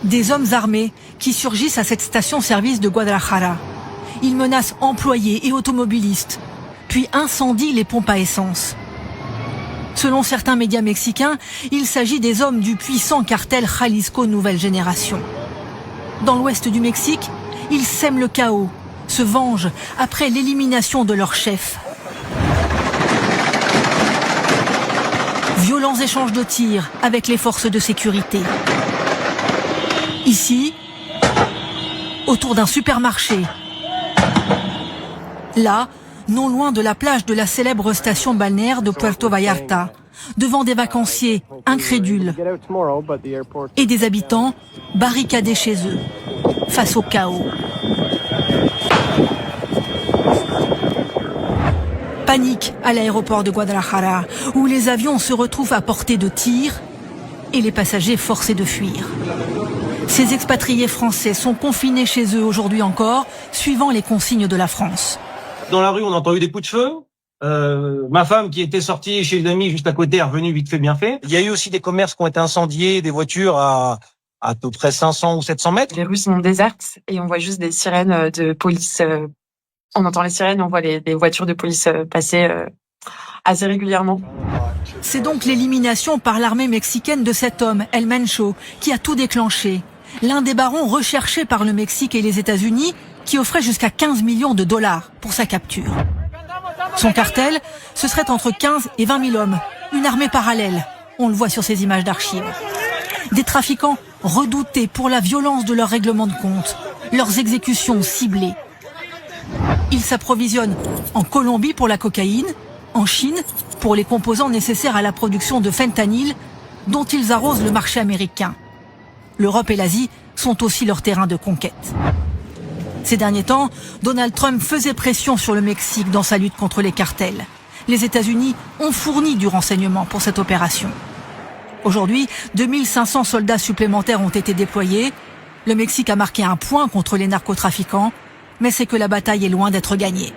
Des hommes armés qui surgissent à cette station-service de Guadalajara. Ils menacent employés et automobilistes, puis incendient les pompes à essence. Selon certains médias mexicains, il s'agit des hommes du puissant cartel Jalisco Nouvelle Génération. Dans l'ouest du Mexique, ils sèment le chaos, se vengent après l'élimination de leur chef. Violents échanges de tirs avec les forces de sécurité. Ici, autour d'un supermarché. Là, non loin de la plage de la célèbre station balnéaire de Puerto Vallarta, devant des vacanciers incrédules et des habitants barricadés chez eux, face au chaos. Panique à l'aéroport de Guadalajara, où les avions se retrouvent à portée de tir et les passagers forcés de fuir. Ces expatriés français sont confinés chez eux aujourd'hui encore, suivant les consignes de la France. Dans la rue, on a entendu des coups de feu. Ma femme, qui était sortie chez une amie juste à côté, est revenue vite fait, bien fait. Il y a eu aussi des commerces qui ont été incendiés, des voitures à peu près 500 ou 700 mètres. Les rues sont désertes et on voit juste des sirènes de police. On entend les sirènes, on voit les voitures de police passer assez régulièrement. C'est donc l'élimination par l'armée mexicaine de cet homme, El Mencho, qui a tout déclenché. L'un des barons recherchés par le Mexique et les États-Unis, qui offrait jusqu'à 15 millions de dollars pour sa capture. Son cartel, ce serait entre 15 et 20 000 hommes, une armée parallèle. On le voit sur ces images d'archives. Des trafiquants redoutés pour la violence de leurs règlements de compte, leurs exécutions ciblées. Ils s'approvisionnent en Colombie pour la cocaïne, en Chine pour les composants nécessaires à la production de fentanyl, dont ils arrosent le marché américain. L'Europe et l'Asie sont aussi leur terrain de conquête. Ces derniers temps, Donald Trump faisait pression sur le Mexique dans sa lutte contre les cartels. Les États-Unis ont fourni du renseignement pour cette opération. Aujourd'hui, 2500 soldats supplémentaires ont été déployés. Le Mexique a marqué un point contre les narcotrafiquants, mais c'est que la bataille est loin d'être gagnée.